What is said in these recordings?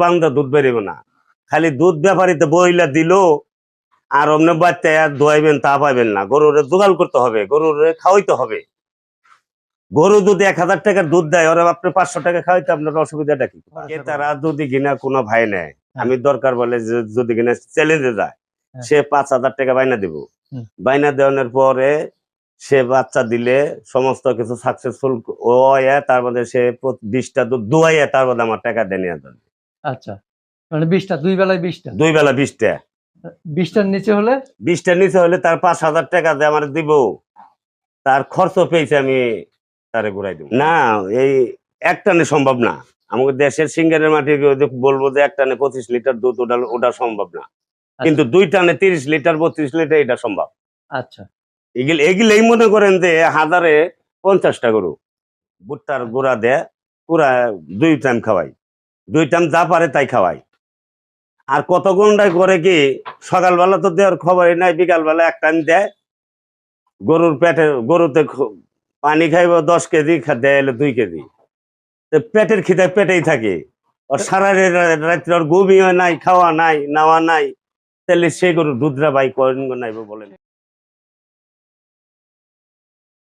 বান্দা দুধ বেরিব না, খালি দুধ ব্যাপারীতে বইলা দিল আর অমনে বাচ্চা দোয়াইবেন তা পাইবেন না। গরুর জোগাল করতে হবে, গরুর খাওয়াইতে হবে। গরু যদি 1000 টাকার দুধ দেয়, ওরা আপনি 500 টাকা খাওয়াইতে আপনার অসুবিধাটা কি? তারা যদি কিনা কোনো ভাই নেয়, আমি দরকার বলে যদি কিনা চ্যালেঞ্জে যায়, সে 5000 টাকা বাইনা দিব। বাইনা দেওয়ানোর পরে সে বাচ্চা দিলে সমস্ত কিছু সাকসেসফুল তার মধ্যে সে 20টা দুধ দুয়াইয়া তার মধ্যে আমার টাকা দেয় নিয়ে যাবে। আচ্ছা, মানে 20টা, দুই বেলায় 20টা, দুই বেলা 20টা। 20টার নিচে হলে 20টার নিচে হলে তার 5000 টাকা দিয়ে আমার দিব। তার খরচ পেয়েছে আমি তারে ঘুরাই দিব না। এই এক টানে সম্ভব না। আমাদের দেশের সিঙ্গারের মাটি বলবো যে এক টানে 25 লিটার দুধ ওটা সম্ভব না, কিন্তু 2 টানে 30 লিটার 32 লিটার এটা সম্ভব। আচ্ছা, এগুলোই মনে করেন যে 1000-এ 50টা গরু ভুট্টার গোড়া দেয়, পুরা 2 টাইম খাওয়াই, 2 টাইম যা পারে তাই খাওয়াই। আর কত ঘন্টায় করে কি সকালবেলা তো দেওয়ার খবরই নাই, বিকালবেলা এক টাইম দেয়। গরুর পেটে গরুতে পানি খাইব 10 কেজি, দেয় 2 কেজি। পেটের খিদায় পেটেই থাকে, ওর সারা রাত্রে ওর ঘুমিও নাই, খাওয়া নাই, নাওয়া নাই, তাহলে সে গরুর দুধরা বাই করেন নাইব বলেন।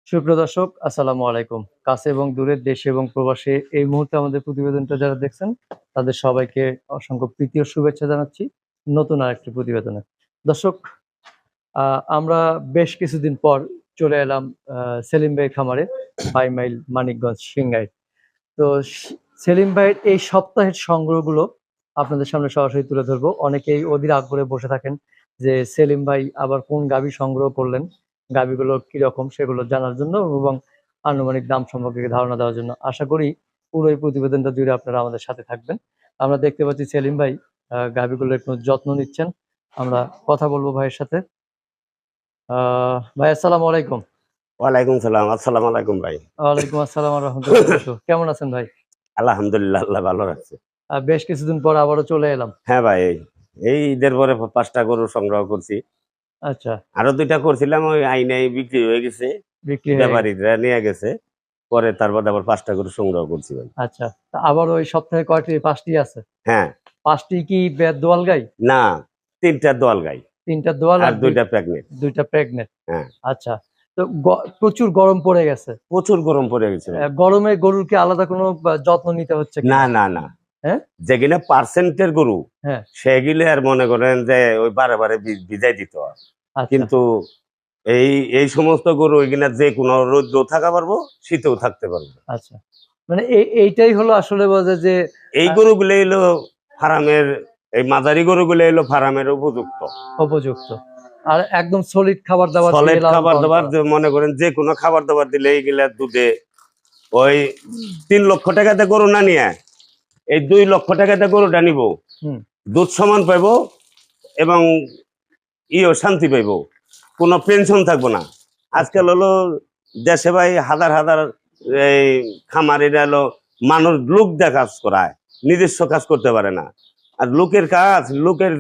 সুপ্রিয় দর্শক, আসসালামু আলাইকুম। কাছে এবং দূরের দেশে এবং প্রবাসে এই মুহূর্তে আমাদের প্রতিবেদনটা যারা দেখছেন তাদের সবাইকে অসংখ্য প্রীতি ও শুভেচ্ছা জানাচ্ছি নতুন আরেকটি প্রতিবেদনে। দর্শক, আমরা বেশ কিছুদিন পর চলে এলাম সেলিম ভাইয়ের খামারে, 5 মাইল মানিকগঞ্জ সিংগাই। তো সেলিম ভাইয়ের এই সপ্তাহের সংগ্রহগুলো আপনাদের সামনে সরাসরি তুলে ধরবো। অনেকেই অধীর আগ্রহে বসে থাকেন যে সেলিম ভাই আবার কোন গাভী সংগ্রহ করলেন, গাভীগুলো কিরকম সেগুলো জানার জন্য এবং আনুমানিক দাম সম্পর্কে ধারণা দেওয়ার জন্য। আশা করি পুরো এই প্রতিবেদনটা জুড়ে আপনারা আমাদের সাথে থাকবেন। আমরা দেখতে পাচ্ছি সেলিম ভাই গাভীগুলোর একটু যত্ন নিচ্ছেন। আমরা কথা বলবো ভাইয়ের সাথে। ভাই আসসালামু আলাইকুম। ওয়ালাইকুম সালাম। আসসালামু আলাইকুম ভাই। ওয়ালাইকুম আসসালাম ওয়া রাহমাতুল্লাহ। কেমন আছেন ভাই? আলহামদুলিল্লাহ, আল্লাহ ভালো রাখছে। বেশ কিছুদিন পর আবারও চলে এলাম। হ্যাঁ ভাই, এই ঈদের পরে 5টা গরু সংগ্রহ করছি। আচ্ছা, আরো 2টা করছিলাম, ওই আইনে বিক্রি হয়ে গেছে, ব্যাপারীরা নিয়ে গেছে। পরে তারপর আবার 5টা গরু সংগ্রহ করছি ভাই। আচ্ছা, আবার ওই সপ্তাহে কয়টি? 5টি আছে। হ্যাঁ। 5টি কি দোয়াল গাই? না, 3টা দোয়াল গাই। 3টা দোয়াল আর 2টা প্রেগনেন্ট। 2টা প্রেগনেন্ট। হ্যাঁ। আচ্ছা, তো প্রচুর গরম পড়ে গেছে। প্রচুর গরম পড়ে গেছে। গরমে গরুর কি আলাদা কোনো যত্ন নিতে হচ্ছে? না না না। হ্যাঁ, যেগুলো পার্সেন্টের গরু, হ্যাঁ, সেগুলো আর মনে করেন যে ওই বারে বারে ভিজাই দিতে হয়। কিন্তু এই সমস্ত গরু ওইগুলা যে কোনো রোদেও থাকা পারবো, শীতেও থাকতে পারবো। আচ্ছা, মানে এইটাই হলো আসলে বোঝা যে এই গরুগুলো এলো ফার্মের, এই মাঝারি গরুগুলো এলো ফার্মের উপযুক্ত। আর একদম সলিড খাবার দাবার, মনে করেন যে কোনো খাবার দাবার দিলে এইগুলা দুধে ওই 3 লক্ষ টাকাতে গরু না নিয়ে এই 2 লক্ষ টাকাতে গরুটা নিব, দুধ সমান পাইবো এবং শান্তি পাইবো, কোনো পেনশন থাকবো না। আজকাল হলো দেশে ভাই হাজার হাজার এই খামারিরা হলো মানুষ লোক দিয়ে কাজ করায়, নিজস্ব কাজ করতে পারে না। আর লোকের কাজ, লোকের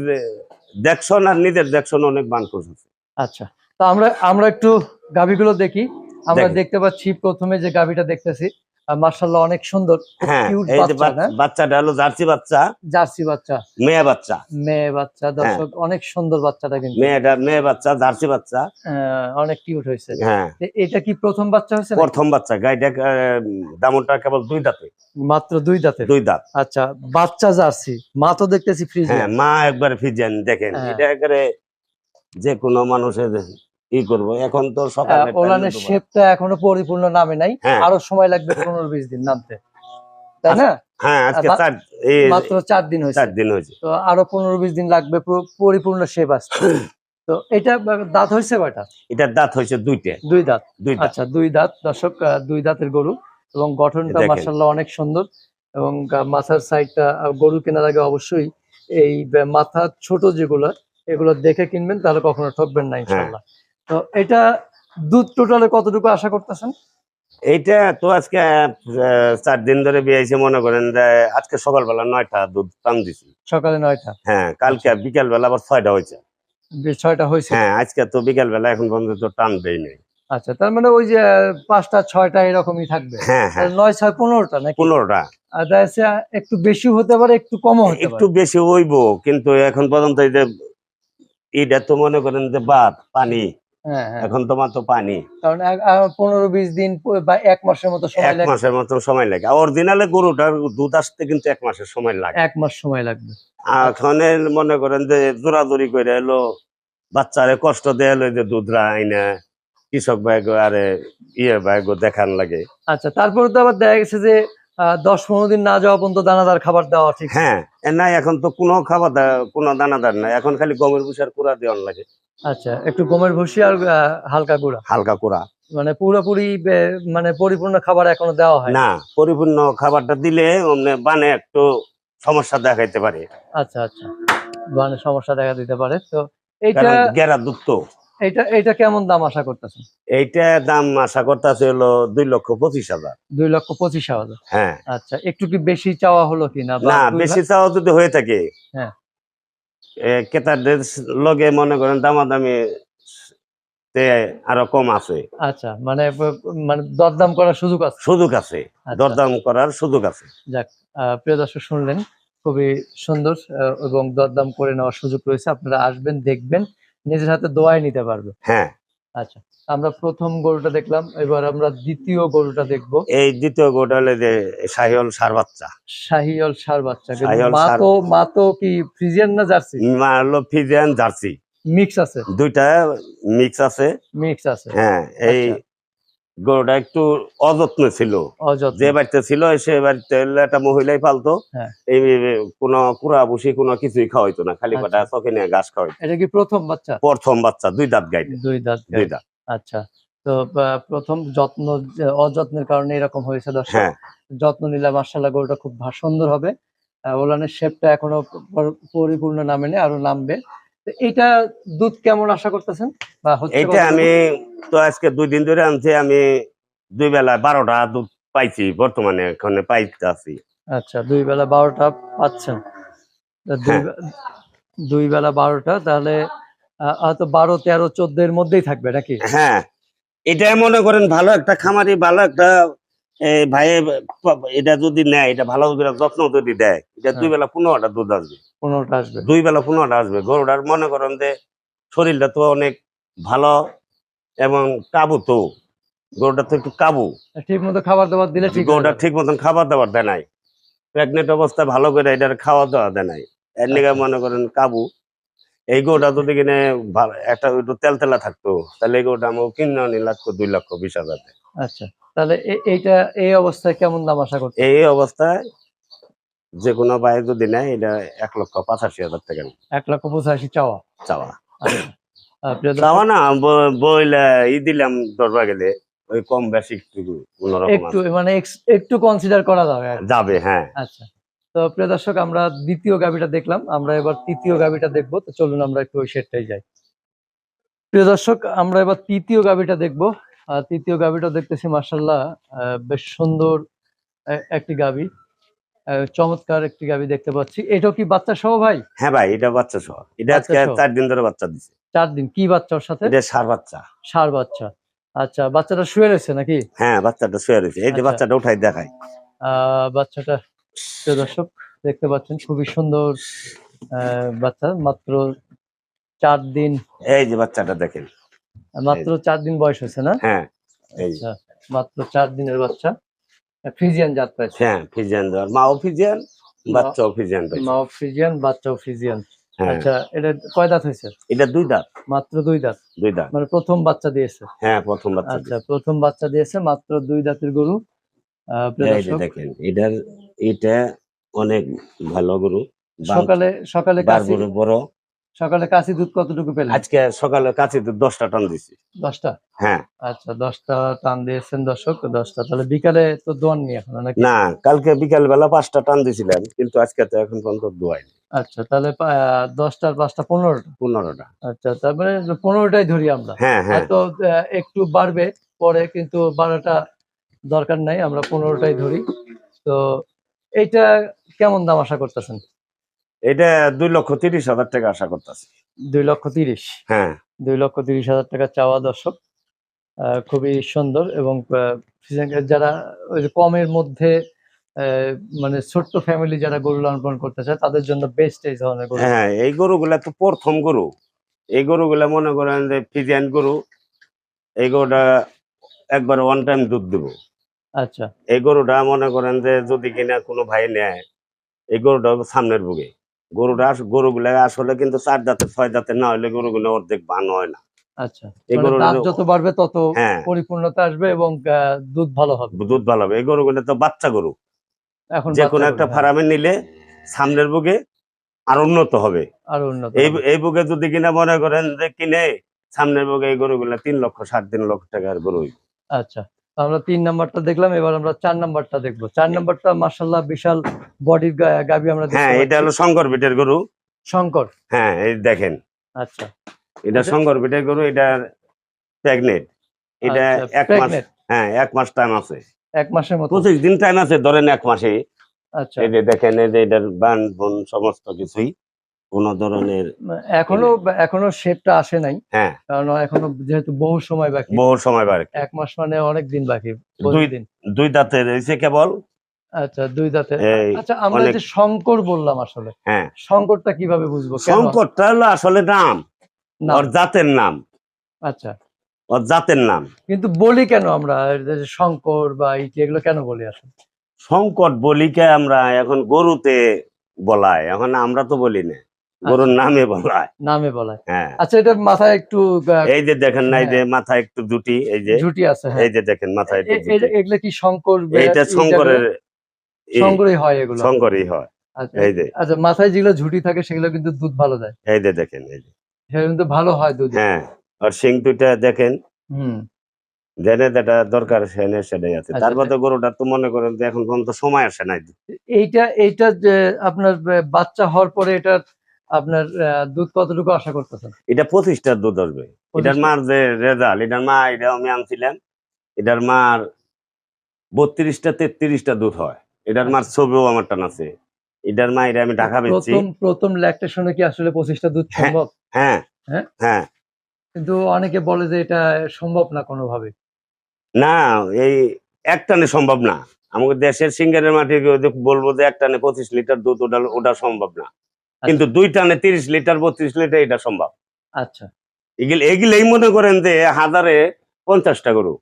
দেখশন আর নিজের দেখশন অনেক বানকোষ আছে। আচ্ছা, তো আমরা একটু গাভীগুলো দেখি। আমরা দেখতে পাচ্ছি প্রথমে যে গাভীটা দেখতেছি, মাশাআল্লাহ অনেক সুন্দর। হ্যাঁ, এই যে বাচ্চাটা হলো জার্সি বাচ্চা, মেয়ে বাচ্চা। দর্শক, অনেক সুন্দর বাচ্চাটা, কিন্তু মেয়ে বাচ্চা, জার্সি বাচ্চা, অনেক কিউট হয়েছে। হ্যাঁ, এটা কি প্রথম বাচ্চা হয়েছে? প্রথম বাচ্চা। গাইটা দামনটা কেবল 2 দাঁতে, মাত্র 2 দাঁতে। 2 দাঁত। আচ্ছা, বাচ্চা জার্সি, মা তো দেখতেছি ফ্রিজিয়ান। হ্যাঁ, মা একবার ফ্রিজিয়ান। দেখেন এটা একবারে যে কোনো মানুষের কি করবো। এখন তো সকালে ওলানের শেপটা এখনো পরিপূর্ণ নামে নাই, আরো সময় লাগবে 15-20 দিন নামতে, তাই না? হ্যাঁ, আজকে মাত্র 4 দিন হয়েছে। তো আরো 15-20 দিন লাগবে পরিপূর্ণ শেপ আসতে। তো এটা দাঁত হয়েছে কয়টা? এটার দাঁত হয়েছে 2টে। 2 দাঁত। আচ্ছা, 2 দাঁত। দর্শক, 2 দাঁতের গরু এবং গঠনটা মাশাআল্লাহ অনেক সুন্দর। এবং মাথার সাইডটা, গরু কেনার আগে অবশ্যই এই মাথা ছোট যেগুলো, এগুলো দেখে কিনবেন, তাহলে কখনো ঠকবেন না ইনশাআল্লাহ। তো এটা দুধ টোটালে কতটুকু আশা করতেছেন? এইটা তো আজকে 4 দিন ধরে বিয়েছে, মনে করেন যে আজকে সকালবেলা 9টা দুধ টান দিছি। সকালে 9টা? হ্যাঁ, কালকে বিকাল বেলা আবার 6টা হয়েছে। 6টা হয়েছে? হ্যাঁ, আজকে তো বিকাল বেলা এখন পর্যন্ত টান দেই নাই। আচ্ছা, তার মানে ওই যে 5টা 6টা এরকমই থাকবে। হ্যাঁ হ্যাঁ 9 6 15টা নাকি? 15টা। আর দেখা যাচ্ছে একটু বেশি হতে পারে, একটু কমও হতে একটু পারে। বেশি হইব, কিন্তু এখন পর্যন্ত এই যে এটা তো মনে করেন যে বাদ পানি, হ্যাঁ হ্যাঁ, এখন তোমার তো পানি। কারণ 15 20 দিন বা 1 মাসের মতো সময় 1 লাগে। মাসের মতো সময় লাগে। অরিজিনালে গরুটার দুধ আসতে কিন্তু 1 মাসের সময় লাগে। 1 মাস সময় লাগবে। এখন মনে করেন যে জোরাজুরি করে এলো, বাচ্চারে কষ্ট দেয়া হলো যে দুধ আইনা কৃষক ভাই আরে ভাই দেখান লাগে। আচ্ছা, তারপরে তো আবার দেখা গেছে যে 10 15 দিন না যাওয়া পর্যন্ত দানাদার খাবার দেওয়া ঠিক। হ্যাঁ নাই, এখন তো কোনো খাবার কোনো দানাদার নাই, এখন খালি গমের ভুষার কুড়া দেওয়ার লাগে। আচ্ছা, একটু গমের ভুসি আর হালকা গুঁড়া, হালকা কুড়া, মানে পুরোপুরি মানে পরিপূর্ণ খাবার এখনো দেওয়া হয় না। না পরিপূর্ণ খাবারটা দিলে অমনে বানে একটু সমস্যা দেখাইতে পারে। আচ্ছা আচ্ছা, মানে সমস্যা দেখা দিতে পারে। তো এইটা কারণ গেরা দুধ তো। এইটা কেমন দাম আশা করতেছেন? এইটা দাম আশা করতেছে হলো 2,25,000। 2,25,000। হ্যাঁ, আচ্ছা, একটু কি বেশি চাওয়া হলো কিনা বা না বেশি চাওয়া যদি হয়ে থাকে, হ্যাঁ, ক্রেতাদের লগে মনে করেন দামাদামি তে আরো কম আছে, আচ্ছা, মানে মানে দরদাম করার সুযোগ আছে। সুযোগ আছে, আচ্ছা, দরদাম করার সুযোগ আছে। যাক, প্রিয় দর্শক শুনলেন, খুবই সুন্দর এবং দরদাম করে নেওয়ার সুযোগ রয়েছে। আপনারা আসবেন, দেখবেন, নিজের হাতে দোয়াই নিতে পারবে। হ্যাঁ, আচ্ছা, আমরা প্রথম গরুটা দেখলাম, এবার আমরা দ্বিতীয় গরুটা দেখব। এই দ্বিতীয় গোটা হলে যে শাহিওল ষাঁড় বাচ্চা। শাহিওল ষাঁড় বাচ্চা, কিন্তু শাহিওয়াল মা ষাঁড়। তো কি ফ্রিজিয়ান না জার্সি? মা হলো ফিজিয়ান জার্সি, মিক্স আছে। দুইটা মিক্স আছে। মিক্স আছে। হ্যাঁ, এই আচ্ছা, গরুটা একটু অযত্ন ছিল। অযত্ন। যে বাড়িতে ছিল সে বাড়িতে হলো একটা মহিলাই পালতো। হ্যাঁ। এই কোনো কুড়া ভুসি কোনো কিছুই খাওয়াইতো না, খালি কটা আচ্ছা। চোখে নিয়ে ঘাস খাওয়াইতো। এটা কি প্রথম বাচ্চা? প্রথম বাচ্চা, 2 দাঁত গাইতে। 2 দাঁত 2 গাই। দাঁত। আচ্ছা, তো প্রথম যত্ন, অযত্নের কারণে এরকম হয়েছে দর্শক। হ্যাঁ, যত্ন নিলে মাশাআল্লাহ গরুটা খুব সুন্দর হবে। ওলানের শেপটা এখনো পরিপূর্ণ নামেনি, আরো নামবে। তো এইটা দুধ কেমন আশা করতেছেন বা হচ্ছে এইটা কতটুকু? আমি তো আজকে 2 দিন ধরে আনছি, আমি 2 বেলা 12টা দুধ পাইছি, বর্তমানে এখন পাইতে আছি। আচ্ছা, 2 বেলা 12টা পাচ্ছেন। তা হ্যাঁ 2 বেলা 12টা, তাহলে হয়তো 12 13 14 এর মধ্যেই থাকবে নাকি? হ্যাঁ, এটাই মনে করেন ভালো একটা খামারি, ভালো একটা ভাই এটা যদি নেয়, এটা ভালো করে যত্ন যদি দেয়, এটা 2 হ্যাঁ, বেলা 15টা দুধ আসবে। 15টা আসবে। 2 বেলা 15টা আসবে। গরুটার মনে করেন যে শরীরটা তো অনেক ভালো, এবং কাবু তো, গরুটা তো একটু কাবু। ঠিক মতো খাবার দাবার দিলে ঠিক হয়ে গরুটা যাবে। ঠিক মতন খাবার দাবার দেয় নাই, প্রেগনেন্ট অবস্থায় ভালো করে এটার খাওয়া দাওয়া দেয় নাই, এর নিকে আচ্ছা, মনে করেন কাবু। এই গরুটা যদি কিনে একটা একটু তেলতেলা থাকতো, তাহলে এই গরুটা আমাকে কিনে আনি লাগতো 2,20,000। আচ্ছা, তাহলে এইটা এই অবস্থায় কেমন দাম আশা করছেন? এই অবস্থায় যে কোনো বাইরে যদি নেয়, এটা 1,85,000 টাকা 1,85,000 চাওয়া। চাওয়া। আচ্ছা, প্রিয় চাওয়া দর্শক, না, বইলে দিলাম দরবার গেলে ওই কম বেশি একটু কোনোরকম একটু আছে, মানে একটু কনসিডার করা যাবে আর কি। যাবে। হ্যাঁ, আচ্ছা, তো প্রিয় দর্শক, আমরা দ্বিতীয় গাভীটা দেখলাম, আমরা এবার তৃতীয় গাভীটা দেখবো। তো চলুন আমরা একটু ওই সেটটাই যাই। প্রিয় দর্শক, আমরা এবার তৃতীয় গাভীটা দেখবো। তৃতীয় গাভীটা দেখতেছি মাশাআল্লাহ, বেশ সুন্দর একটি গাভী, চমৎকার একটি গাভী দেখতে পাচ্ছি। এটাও কি বাচ্চা সহ ভাই? হ্যাঁ ভাই, এটা বাচ্চা সহ। এটা বাচ্চা আজকে সহ 4 দিন ধরে বাচ্চা দিছে। 4 দিন। কি বাচ্চা ওর সাথে? এটা ষাঁড় বাচ্চা। ষাঁড় বাচ্চা। আচ্ছা, বাচ্চাটা শুয়ে রয়েছে নাকি? হ্যাঁ, বাচ্চাটা শুয়ে রয়েছে, এই যে আচ্ছা, বাচ্চাটা উঠাই দেখায়। বাচ্চাটা, প্রিয় দর্শক, দেখতে পাচ্ছেন খুবই সুন্দর বাচ্চা। মাত্র 4 দিন, এই যে বাচ্চাটা দেখেন। মাত্র 4 দিন বয়স হয়েছে না? হ্যাঁ, এই আচ্ছা, মাত্র 4 দিনের বাচ্চা, ফ্রিজিয়ান জাত পাইছে। হ্যাঁ, ফিজিয়ান দেওয়ার, মাও ফিজিয়ান, বাচ্চাও ফিজিয়ান পাইছে। মাও ফ্রিজিয়ান, বাচ্চাও ফ্রিজিয়ান। হ্যাঁ, আচ্ছা, এটা কয় দাঁত হয়েছে? এটা 2 দাঁত। মাত্র 2 দাঁত, 2 দাঁত। মানে প্রথম বাচ্চা দিয়েছে। হ্যাঁ, প্রথম বাচ্চা আচ্ছা, দিছে। প্রথম বাচ্চা দিয়েছে, মাত্র 2 দাঁতের গরু। প্রিয় এই যে দর্শক, দেখেন, এটা অনেক ভালো গরু। সকালে সকালে বার কাশি, গরু বড়। সকালে কাশি দুধ কতটুকু পেলেন? আজকে সকালে কাছে তো 10টা টান দিছি। 10টা। হ্যাঁ, আচ্ছা, 10টা টান দিয়েছেন দর্শক। 10টা, তাহলে বিকালে তো দোয়ান নি এখনো নাকি? না, কালকে বিকাল বেলা 5টা টান দিছিলাম, কিন্তু আজকে তো এখন পর্যন্ত দোয়াইনি। আচ্ছা, তাহলে 10টার 5টা 15টা। 15টা। আচ্ছা, তার মানে 15টাই ধরি আমরা। হ্যাঁ হ্যাঁ, হয়তো একটু বাড়বে পরে, কিন্তু 12টা দরকার নাই, আমরা 15টাই ধরি। তো এইটা কেমন দাম আশা করতেছেন? এটা 2,30,000 টাকা আশা করতেছি। 2,30,000। হ্যাঁ, 2,30,000 টাকা চাওয়া দর্শক। খুবই সুন্দর এবং ফ্রিজিয়ান যারা ওই যে কমের মধ্যে আহ, মানে ছোট্ট ফ্যামিলি যারা গরু লালন পালন করতে চায় তাদের জন্য বেস্ট এই ধরনের গরু। হ্যাঁ, এই গরুগুলা তো প্রথম গরু। এই গরুগুলা মনে করেন যে ফিজিয়ান গরু। এই গরুটা একবার ওয়ান টাইম দুধ দেবো। আচ্ছা এই গরুটা মনে করেন যে যদি কিনা কোনো ভাই নেয়, এই গরুটা হবে সামনের বুকে। গরুগুলা আসলে কিন্তু 4 দাঁতের 6 দাঁতের না হলে গরুগুলো অর্ধেক বান হয় না। আচ্ছা, এই মানে গরুর দাঁত যত বাড়বে তত হ্যাঁ, পরিপূর্ণতা আসবে এবং দুধ ভালো হবে। দুধ ভালো হবে। এই গরুগুলো তো বাচ্চা গরু, এখন যে কোনো বাচ্চা একটা গরু, হ্যাঁ, ফার্মে নিলে সামনের বুকে আর উন্নত হবে। আরো উন্নত এই হবে। এই বুকে যদি কিনা মনে করেন যে কিনে সামনের বুকে এই গরুগুলা 3 লক্ষ 3.5 লক্ষ টাকার গরু হইবে। আচ্ছা, তো আমরা 3 নাম্বারটা দেখলাম, এবার আমরা 4 নাম্বারটা দেখবো। 4 নাম্বারটা মাশাআল্লাহ বিশাল বডির গাভী আমরা হ্যাঁ, দেখতে এটা পাচ্ছি। হলো শঙ্কর বিটের গরু। শঙ্কর, হ্যাঁ, এই দেখেন, আচ্ছা এটা এটা- শঙ্কর বিটের গরু। এটা প্রেগনেন্ট। এটা আচ্ছা, 1 মাস। প্রেগনেন্ট, হ্যাঁ, 1 মাস টাইম আছে। 1 মাসের মতো। 25 দিন টাইম আছে ধরেন 1 মাসে। আচ্ছা, এই যে দেখেন, এই যে এটার বান বন সমস্ত কিছুই কোনো ধরনের এখনো এখনো শেপটা আসে নাই, হ্যাঁ, কারণ এখনো যেহেতু বহু সময় বাকি। বহু সময় বাড়ে। 1 মাস মানে অনেক দিন বাকি, দুই 25 দিন। দুই দাঁতের হয়েছে কেবল। আচ্ছা, 2 দাঁতের। এই আচ্ছা, আমরা অনেক যে শঙ্কর বললাম, আসলে হ্যাঁ, শঙ্করটা কিভাবে বুঝবো, কেন শঙ্করটা হলো আসলে নাম, না? ওর জাতের নাম, আচ্ছা, ওর জাতের নাম। কিন্তু বলি কেন আমরা এই যে শঙ্কর বা ইটি, এগুলো কেন বলি আসলে? সংকট বলিকে আমরা এখন গরুতে বলায়, এখন আমরা তো বলি না, গরুর আচ্ছা, নামে বলায়। নামে বলায়। হ্যাঁ, আচ্ছা, এটা মাথায় একটু এই যে দেখেন না, এই যে হ্যাঁ, মাথায় একটু দুটি, এই যে ঝুটি আছে, হ্যাঁ। এই যে দেখেন মাথায় একটু দুটি। এগুলো কি শঙ্কর এইটা শঙ্করের শঙ্করই হয় এগুলো? শঙ্করই হয়। আচ্ছা, এই যে আচ্ছা, মাথায় যেগুলো ঝুটি থাকে সেগুলো কিন্তু দুধ ভালো দেয়, এই যে দেখেন, এই যে সেগুলো কিন্তু ভালো হয় দুধ। হ্যাঁ, আর সিং দুইটা দেখেন, হুম। জেনে যেটা দরকার সেনে সেটাই আছে। আচ্ছা, তার মধ্যে গরুটা তো মনে করেন যে এখন পর্যন্ত সময় আসে নাই। এইটা যে আপনার বাচ্চা হওয়ার পরে এটা আপনার দুধ কতটুকু আশা করতেছেন? এটা 25টার দুধ আসবে। এটার 25টা? মার যে রেজাল্ট, এটার মা, এটা আমি আনছিলাম, এটার মার 32টা 33টা দুধ হয়। এটার মার আচ্ছা। ছবিও আমার টান আছে। এটার মা, এটা আমি ঢাকা বেচছি। প্রথম ল্যাকটেশনে কি আসলে 25টা দুধ হ্যাঁ, সম্ভব? হ্যাঁ, হ্যাঁ, হ্যাঁ। কিন্তু অনেকে বলে যে এটা সম্ভব না কোনোভাবে। না, এই এক টানে সম্ভব না। আমাদের দেশের সিঙ্গারের মাটি বলবো যে এক টানে 25 লিটার দুধ, ওটা সম্ভব না। কিন্তু 2 টানে 30 লিটার 32 লিটার এটা সম্ভব। আচ্ছা, এগুলাই মনে করেন যে হাজারে 50টা গরু।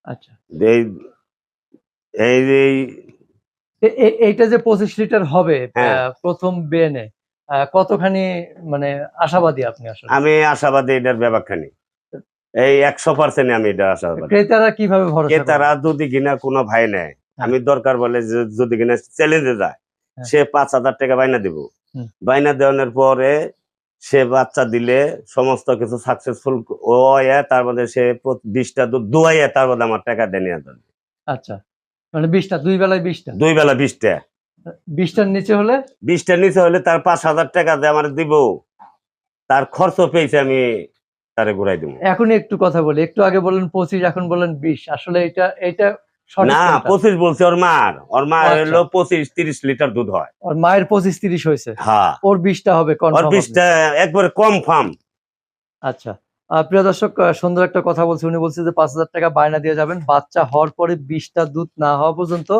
আচ্ছা, এই এই এই এইটা যে 25 লিটার হবে হ্যাঁ, প্রথম বেনে, কতখানি মানে আশাবাদী আপনি আসলে? আমি আশাবাদী এটার ব্যাপারখানি। এই 100% আমি এটা আশাবাদী। ক্রেতারা কিভাবে ভরসা করে? তারা যদি কিনা কোনো ভাই নেয়, হ্যাঁ। আমি দরকার বলে যদি কিনা চ্যালেঞ্জে যায়, হ্যাঁ। সে 5,000 টাকা বাইনা দিব। হুম। বাইনা দেওয়ানোর পরে সে বাচ্চা দিলে সমস্ত কিছু সাকসেসফুল ও তার মধ্যে সে 20টা দুধ দুয়াইয়া তার মধ্যে আমার টাকা দেনিয়া দেবে। আচ্ছা, মানে 20টা, 2 বেলায় 20টা? 2 বেলা 20টা। 20টার নিচে হলে? 20টার নিচে হলে তার 5,000 টাকা দিয়ে আমার দিব। তার খরচ পেয়েছে আমি তারে ঘুরাই দিব। এখনই একটু কথা বলি, একটু আগে বললেন 25, এখন বললেন 20, আসলে এটা সঠিক না, কোনটা? 25 বলছে ওর মার। ওর মা আচ্ছা। হলো 25-30 লিটার দুধ হয়। ওর মায়ের 25-30 হয়েছে, হ্যাঁ, ওর 20টা হবে ওর কনফার্ম? 20টা একবারে কম ফার্ম। আচ্ছা, প্রিয় দর্শক, সুন্দর একটা কথা বলছে, উনি বলছে যে 5,000 টাকা বায়না দিয়ে যাবেন, বাচ্চা হওয়ার পরে 20টা দুধ না হওয়া পর্যন্ত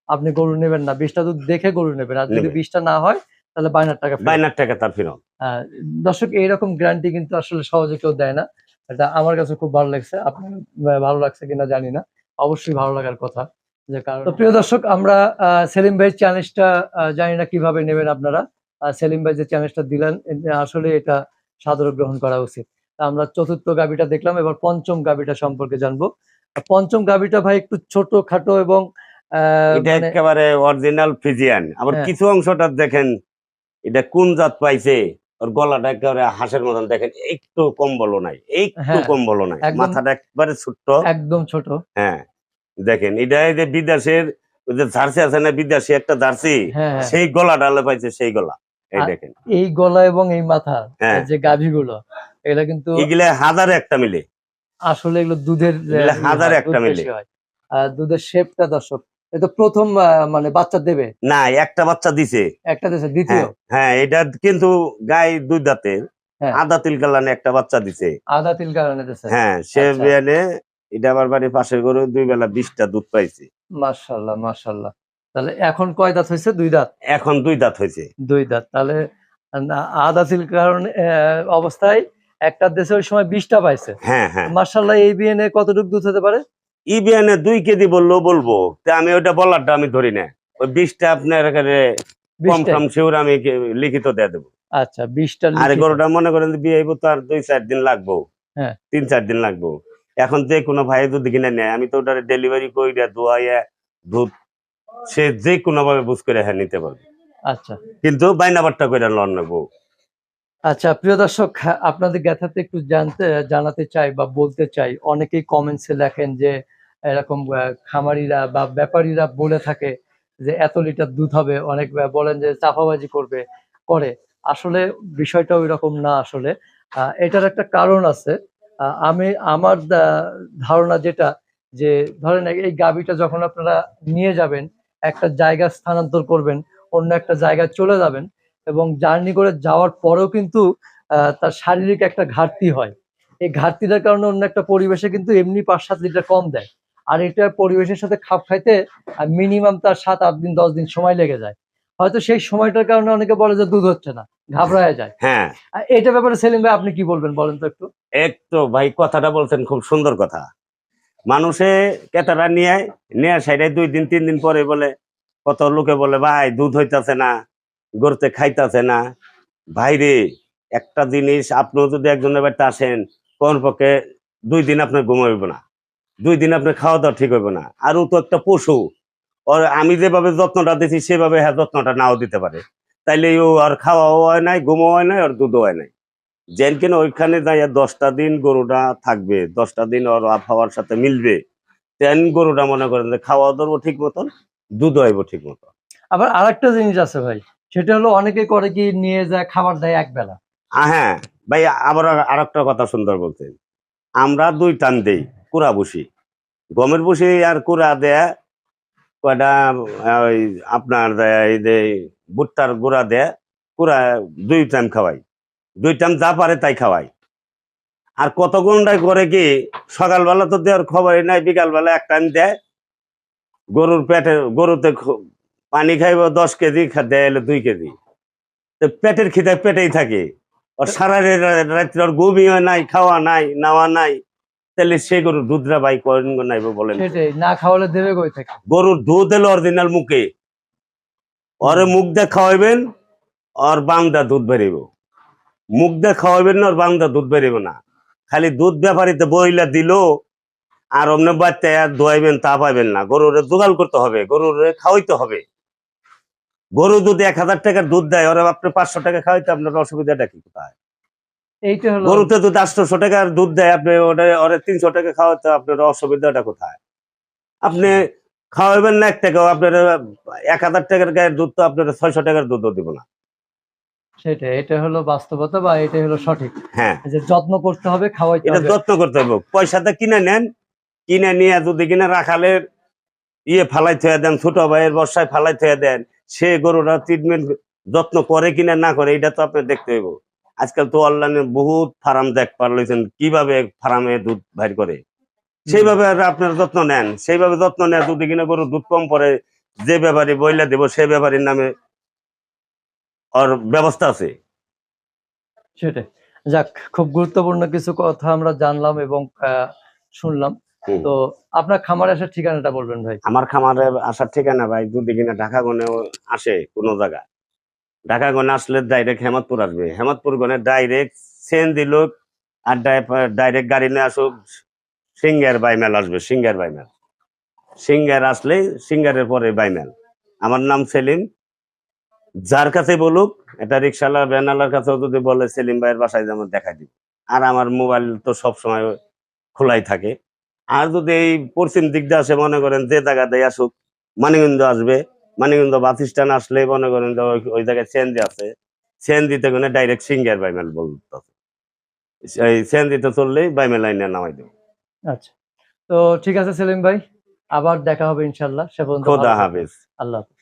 আপনি গরু নেবেন না, 20টা দুধ দেখে গরু নেবেন, আর যদি নেবেন। 20টা না হয় তাহলে বায়নার টাকা ফেরত। বাইনার টাকা তার ফেরত। আহ, দর্শক, এইরকম গ্যারান্টি কিন্তু আসলে সহজে কেউ দেয় না। এটা আমার কাছে খুব ভালো লাগছে, আপনার ভালো লাগছে কিনা জানি না, অবশ্যই ভালো লাগার কথা। যে কারণ, তো প্রিয় দর্শক, আমরা সেলিম ভাইয়ের চ্যালেঞ্জটা জানি না কিভাবে নেবেন আপনারা। সেলিম ভাই যে চ্যালেঞ্জটা দিলেন, আসলে এটা সাদরে গ্রহণ করা উচিত। তা আমরা চতুর্থ গাবিটা দেখলাম, এবার পঞ্চম গাবিটা সম্পর্কে জানবো। পঞ্চম গাবিটা ভাই একটু ছোট খাটো এবং এটা মানে একেবারে অরিজিনাল ফিজিয়ান। আবার হ্যাঁ। কিছু অংশটা দেখেন, এটা কোন জাত পাইছে। ওর গলাটা একেবারে হাঁসের মতন, দেখেন একটু কম্বলও নাই, একটু হ্যাঁ, কম্বলও নাই, একদম মাথাটা একবারে ছোট্ট। একদম ছোট। হ্যাঁ, দেখেন এটা এই যে বিদেশের ওই যে জার্সি আছে না, বিদেশি একটা জার্সি, হ্যাঁ, হ্যাঁ। সেই গলা ডালে পাইছে, সেই গলা। এই আর দেখেন এই গলা এবং এই মাথা, হ্যাঁ। যে গাভীগুলো, এগুলা কিন্তু এগুলা হাজারে একটা মিলে, আসলে এগুলো দুধের এগুলা হাজারে একটা দুধ মিলে। বেশি হয়। আর দুধের শেপটা দর্শক, এটা প্রথম মানে বাচ্চা দেবে, না, একটা বাচ্চা দিছে। একটা দেশে দ্বিতীয়। হ্যাঁ, হ্যাঁ, এটা কিন্তু গায়ে 2 দাঁতের। হ্যাঁ। আদা তিল কালানে একটা বাচ্চা দিছে। আদা তিল কারণে দিছে। হ্যাঁ, সে আচ্ছা। বিয়ানে এটা আমার বাড়ির পাশের গরু 2 বেলা 20টা দুধ পাইছে। মাশাআল্লাহ, মাশাআল্লাহ। তাহলে এখন কয় দাঁত হইছে? 2 দাঁত? এখন 2 দাঁত হয়েছে। 2 দাঁত। তাহলে আদা তিল কারণে অবস্থায় একটা দেশে ওই সময় 20 টা পাইছে। হ্যাঁ, হ্যাঁ। মাশাআল্লাহ, এই বিয়ানে কতটুকু দুধ হতে পারে? ই বিয়ানে 2 কেজি বললেও বলবো। তা আমি ওইটা বলারটা আমি ধরি না। ওই 20টা আপনার এখানে 20 টাই? কনফার্ম শিওর আমি লিখিত দিয়ে দেবো। আচ্ছা, 20 টা আর এই লিখিত। গরুটা মনে করেন যে বিয়ে হইব তো আর 2-4 দিন লাগবো। হ্যাঁ। 3-4 দিন লাগবো। এখন যে কোনো ভাই যদি কিনে নেয় আমি তো ওটা ডেলিভারি কইরা দোয়াইয়া দুধ সে যে কোনো ভাবে বুঝ করে হ্যাঁ নিতে পারবে। আচ্ছা। কিন্তু বাইনাবারটা কইরা লন নেবো। আচ্ছা, প্রিয় দর্শক, আপনাদের জ্ঞাতার্থে একটু জানাতে চাই বা বলতে চাই, অনেকেই কমেন্টসে লেখেন যে এরকম খামারিরা বা ব্যাপারীরা বলে থাকে যে এত লিটার দুধ হবে, অনেক বলেন যে চাপাবাজি করে। আসলে বিষয়টা ওই রকম না। আসলে এটার একটা কারণ আছে। আমার ধারণা যেটা, যে ধরেন এই গাভীটা যখন আপনারা নিয়ে যাবেন, একটা জায়গা স্থানান্তর করবেন, অন্য একটা জায়গায় চলে যাবেন, এবং জার্নি করে যাওয়ার পরেও কিন্তু তার শারীরিক একটা ঘাটতি হয়। এই ঘাটতিটার কারণে অন্য একটা পরিবেশে কিন্তু এমনি 5-7 লিটার কম দেয়। আর এটা পরিবেশের সাথে খাপ খাইতে মিনিমাম তার 7-8 দিন 10 দিন সময় লেগে যায়। হয়তো সেই সময়টার কারণে অনেকে বলে যে দুধ হচ্ছে না, ঘাবড়ায় যায়। হ্যাঁ, এটা ব্যাপারে সেলিম ভাই আপনি কি বলবেন, বলেন তো একটু। তো ভাই কথাটা বলছেন খুব সুন্দর কথা। মানুষে ক্রেতারা নিয়ে সাইডে 2 দিন 3 দিন পরে বলে, কত লোকে বলে ভাই দুধ হইতাছে না, গরুতে খাইতাছে না। ভাইরে, একটা জিনিস আপনিও যদি একজনের বাড়িতে আসেন, কোন পক্ষে 2 দিন আপনার ঘুম হইব না, 2 দিন আপনার খাওয়া দাওয়া ঠিক হইব না। আর ও তো একটা পশু, ওর আমি যেভাবে যত্নটা দিচ্ছি সেভাবে হ্যাঁ যত্নটা নাও দিতে পারে। তাইলে ও আর খাওয়াও হয় নাই, ঘুমও হয় নাই, আর দুধও হয় নাই। যেন কেন ওইখানে যাইয়া 10টা দিন গরুটা থাকবে, 10টা দিন ওর আবহাওয়ার সাথে মিলবে, তেন গরুটা মনে করেন যে খাওয়া দাওয়া ঠিক মতন, দুধ হইব ঠিক মতো। আবার আরেকটা জিনিস আছে ভাই, সেটা হলো অনেকে করে কি, নিয়ে যায় খাবার দেয় এক বেলা। হ্যাঁ ভাই, আবার আরেকটা কথা সুন্দর বলছেন। আমরা 2 টান দেই কুড়া বসি, গমের বসি আর কুড়া দেয়া কয়টা, ওই আপনার এই যে ভুট্টার গুঁড়া দেয়া কুড়া 2 টাইম খাওয়াই, 2 টাইম যা পারে তাই খাওয়াই। আর কত ঘন্টায় করে কি, সকালবেলা তো দেওয়ার খবরই নাই, বিকালবেলা 1 টাইম দেয়। গরুর গরুতে পানি খাইব 10 কেজি, দেয় হলো 2 কেজি। তো পেটের খিদে পেটেই থাকে, আর সারা রাত্রে ওর ঘুমই হয় নাই, খাওয়া নাই, নাওয়া নাই। তাহলে সে গরুর দুধরা ভাই করেন নাইব বলেন তো? সেটাই, না খাওয়ালে দেবে কই থেকে? গরুর দুধ এলো অরিজিনাল মুখে, ওরে মুখ দিয়ে খাওয়াইবেন, ওর বান্দা দুধ বেরিব। মুখ দিয়ে খাওয়াইবেন না, ওর বান্দা দুধ বেরিব না। খালি দুধ ব্যাপারিতে বইলা দিল আর অন্য বাচ্চা দোয়াইবেন তা পাইবেন না। গরুরে জোগাল করতে হবে, গরুরে খাওয়াইতে হবে। গরু যদি 1000 টাকার দুধ দেয়, ওরা আপনি 500 টাকা খাওয়াইতে আপনার অসুবিধাটা কি কোথায়? এইটা হলো গরুতে যদি 800 টাকার দুধ দেয়, আপনি ওরা 300 টাকা খাওয়াতে আপনার অসুবিধাটা কোথায়? আপনি খাওয়াবেন না 1 টাকাও, আপনার 1000 টাকার গায়ের দুধ তো আপনার 600 টাকার দুধও দিব না। সেটাই, এটা হলো বাস্তবতা, বা এটাই হলো সঠিক। হ্যাঁ, যে যত্ন করতে হবে, খাওয়াইতে এটা হবে। যত্ন করতে হবে। পয়সাতে কিনে নেন, কিনে নিয়ে যদি কিনা রাখালের ফালাই থয়ে দেন, ছোট ভাইয়ের বর্ষায় ফালাই থয়ে দেন, সে গরুরা ট্রিটমেন্ট যত্ন করে কিনা না করে, এটা তো আপনি দেখতে হইব। আজকাল তো অনলাইনে বহুত ফার্ম দেখ পারলেছেন কিভাবে ফার্মে দুধ বাইর করে, সেইভাবে আর আপনার যত্ন নেন, সেইভাবে যত্ন নেন। যদি কিনা গরু দুধ কম পরে, যে ব্যাপারী বইলা দেব সে ব্যাপারীর নামে ওর ব্যবস্থা আছে। সেটাই। যাক, খুব গুরুত্বপূর্ণ কিছু কথা আমরা জানলাম এবং শুনলাম। হুম। তো আপনার খামারে আসার ঠিকানাটা বলবেন ভাই। আমার খামারে আসার ঠিকানা ভাই, যদি কিনা ঢাকা গনে আসে কোনো জায়গায়, ঢাকা গনে আসলে ডাইরেক্ট হেমাদপুর আসবে, হেমাদপুর গনে ডাইরেক্ট সেন দিল, আর ডাইরেক্ট গাড়ি নিয়ে আসুক, সিঙ্গার বাইমেল আসবে, সিঙ্গার বাইমেল। সিঙ্গার আসলে সিঙ্গারের পরে বাইমেল। আমার নাম সেলিম। যার কাছে বলুক, এটা রিক্সাওয়ালা ভ্যানওয়ালার কাছেও যদি বলে সেলিম ভাইয়ের বাসায় যেমন দেখাই দিব। আর আমার মোবাইল তো সবসময় খোলাই থাকে। আর যদি এই পশ্চিম দিক দিয়ে আসে, মনে করেন যে জায়গা দিয়ে আসুক, মানিকগঞ্জ আসবে, মানিকগঞ্জ বাস স্ট্যান্ড আসলে মনে করেন যে ওই জায়গায় সিএনজি আছে, সিএনজিতে গেলে ডাইরেক্ট সিঙ্গার বাইমেল বলতে, এই সিএনজিতে চললেই বাইমেল লাইনে নামাই দেবো। আচ্ছা, তো ঠিক আছে সেলিম ভাই, আবার দেখা হবে ইনশাল্লাহ। সে পর্যন্ত খোদা ভালো থাকবেন। হাফেজ। আল্লাহ হাফেজ।